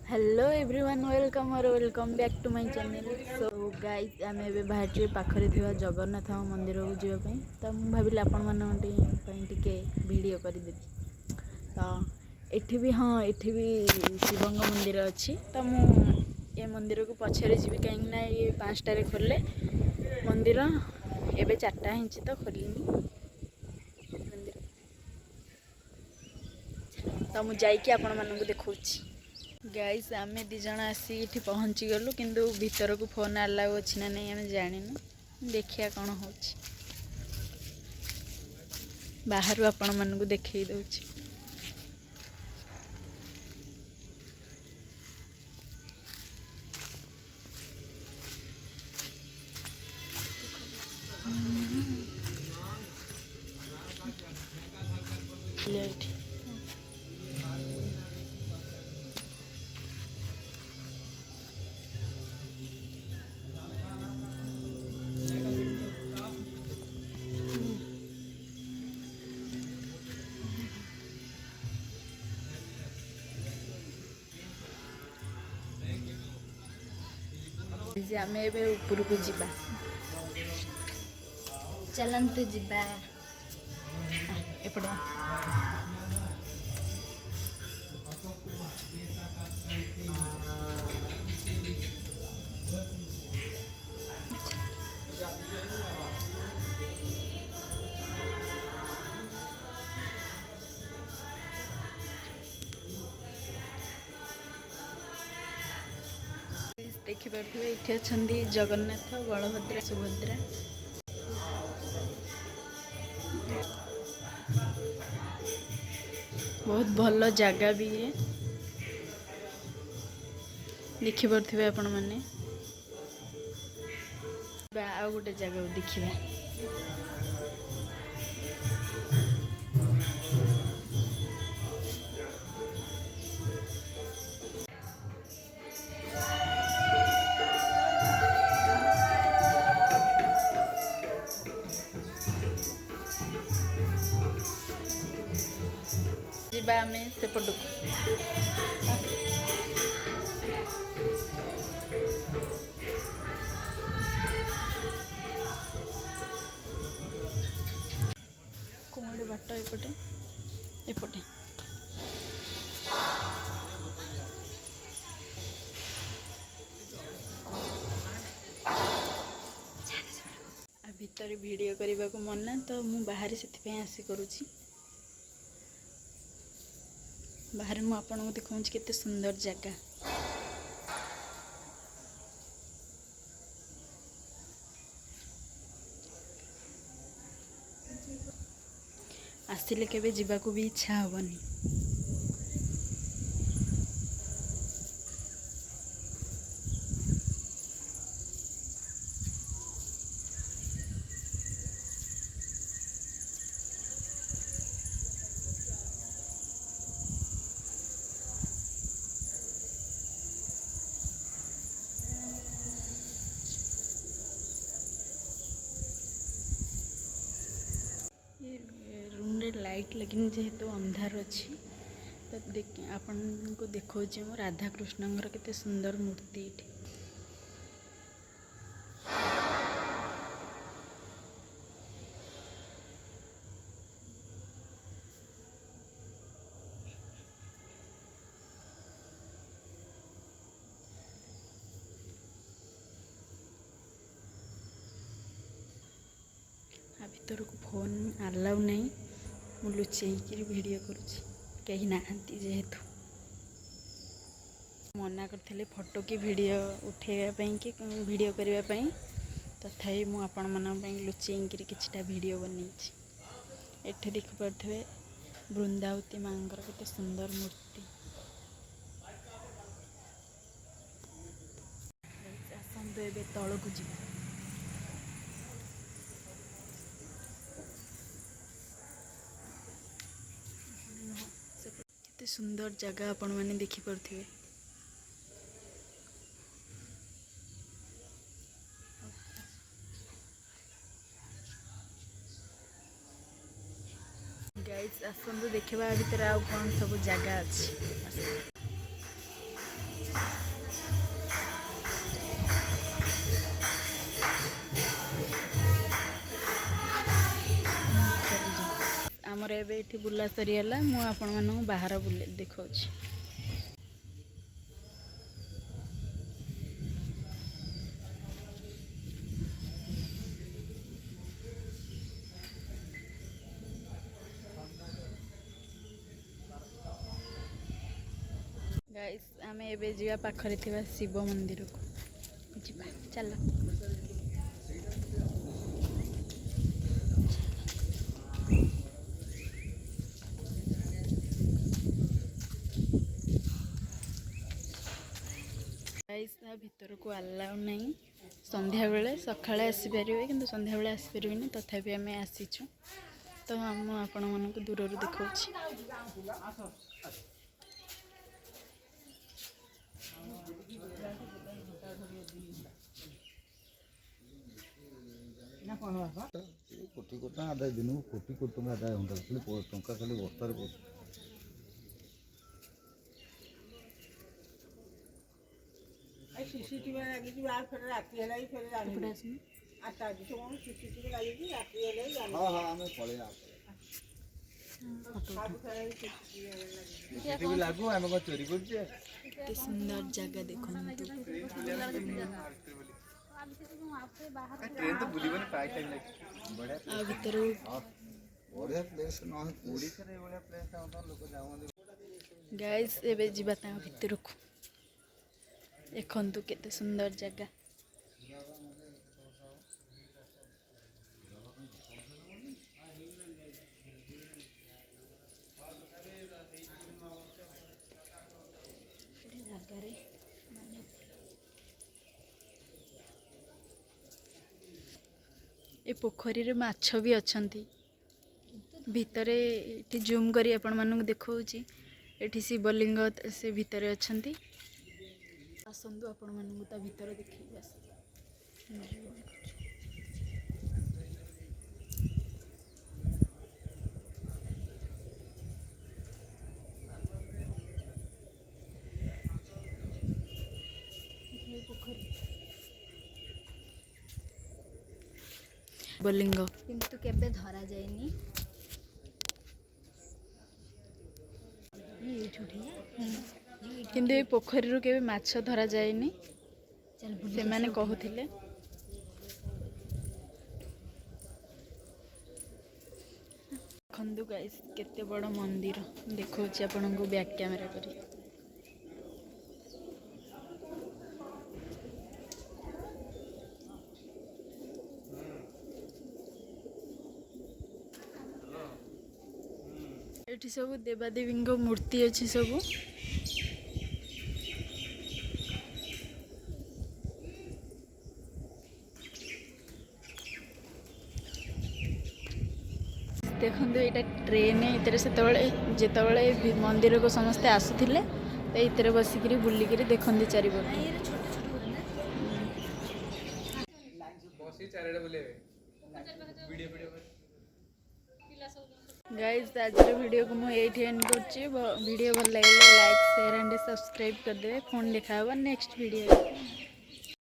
Hello everyone welcome back to my channel. So guys I'm a बाहर पाखरे थिबा जगन्नाथ मंदिर को जीवाई तो मुझे भाविली आपण टे वीडियो करदेवी। तो एठी भी हाँ एठी भी शिवंग मंदिर अच्छी तो ये मंदिर को पछरे जी कहीं ये 5टारे खोले मंदिर एवं 4टा इंच तो खोलनी मंदिर तो मुझे जाइए आपण मानक देखा। गाइस आम दी जण आसिक पहुँची गलु किंतु भीतर को फोन अलाउ अच्छी ना नहीं आम जानिनु। देखिया कौन हो बाहर आपण मानक देखई दउछि। आम ऊपर को जीवा चलतु जीवा एपटे देखिपे ये अच्छा जगन्नाथ बलभद्र सुभद्रा। बहुत भल जगह भी है देखिपे आपण मैंने आ गोटे जगह देखिए। जीवा आम सेपट कौन बाट एपटे एपटे भितर वीडियो करने को मना तो मु बाहर से आसी करुँची। बाहर मु आपको दिखाऊँ केते सुंदर जगह। आसिले केबे जीवाकू भी इच्छा हबनी। रूम रे लाइट लगी जेहेतु अंधार अच्छी तो आपन को देखो राधा कृष्ण केते सुंदर मूर्ति ये भीतर को फोन अलाउ नहीं मु लुचेक वीडियो करुँची कहीं नहांती जेहेतु मना करते फोटो की वीडियो उठेबापी कि वीडियो करने तथापि मु आपण मान लुचेक किछटा वीडियो बनई। एठे देखिपे वृंदावती माँ केते सुंदर मूर्ति। आसतु ए तलू जा केते सुंदर जगह आपण मैंने देखिपे। गाइस आसतु देखा भितर आउ कौन सब जगह अच्छी। ଏବେ ଏଠି ବୁଲା ସରିଗଲା ମୁଁ ଆପଣମାନଙ୍କୁ ବାହାର ବୁଲେ ଦେଖାଉଛି। ଗାଇସ୍ ଆମେ ଏବେ ଯିବା ପାଖରେ ଥିବା ଶିବ ମନ୍ଦିରକୁ ଯିବା ଚାଲ। ଗାଇସ୍ ତା ଭିତରକୁ ଆଲାଉ ନାହିଁ ସନ୍ଧ୍ୟାବେଳେ, ସକାଳେ ଆସିପାରିବେ କିନ୍ତୁ ସନ୍ଧ୍ୟାବେଳେ ଆସିପାରିବେନି, ତଥାପି ଆମେ ଆସିଛୁ ତ ମୁଁ ଆପଣମାନଙ୍କୁ ଦୂରରୁ ଦେଖାଉଛି। କୋଟି କୋଟି ଆଦାୟ ଦିନକୁ କୋଟି କୋଟି ଟଙ୍କା ଆଦାୟ ହୁଅନ୍ତା, ଖାଲି ଟଙ୍କା ଖାଲି ବସ୍ତାରେ ପଶୁ। सीसीटीवी लगी फिर राति है फिर सीसीटीवी लगी राति है हाँ हाँ आम पलैया सीसीटीवी लागू आम क्या चोरी कर सुंदर जगह देखो ट्रेन तो बुलबनी प्राय टाइम भीतर बढ़िया प्लेस न ओडिशा रे बढ़िया प्लेस ता लोक जावंदी। गाइस एबे जिबा ता भीतरକୁ देखंतु केते सुंदर जगह। ए पोखरी रे माछ भी अछंती भितरे एठी जूम करी आपण मानक देखौची एठी शिवलिंग से भितरे अछंती आसंतु आपण मानक ता भितरे देखि बस शिवलिंग किंतु केबे धरा जायनी किंतु ए पोखरी रो केबे माछ धरा जायनी से माने कहूथिले। खंदु गाइस केते बड़ मंदिर देखौची आपनको बैक कैमरा करी। एठी सब देवादेवी मूर्ति अच्छी सब देखो यहाँ ट्रेन जिते मंदिर को समस्ते आसुले ये बसिक बुलिक देखते चारिपट गाइस आज वीडियो को मुझे एंड कर वीडियो भल लगे लाइक शेयर एंड सब्सक्राइब करदे। फोन देखा नेक्स्ट वीडियो।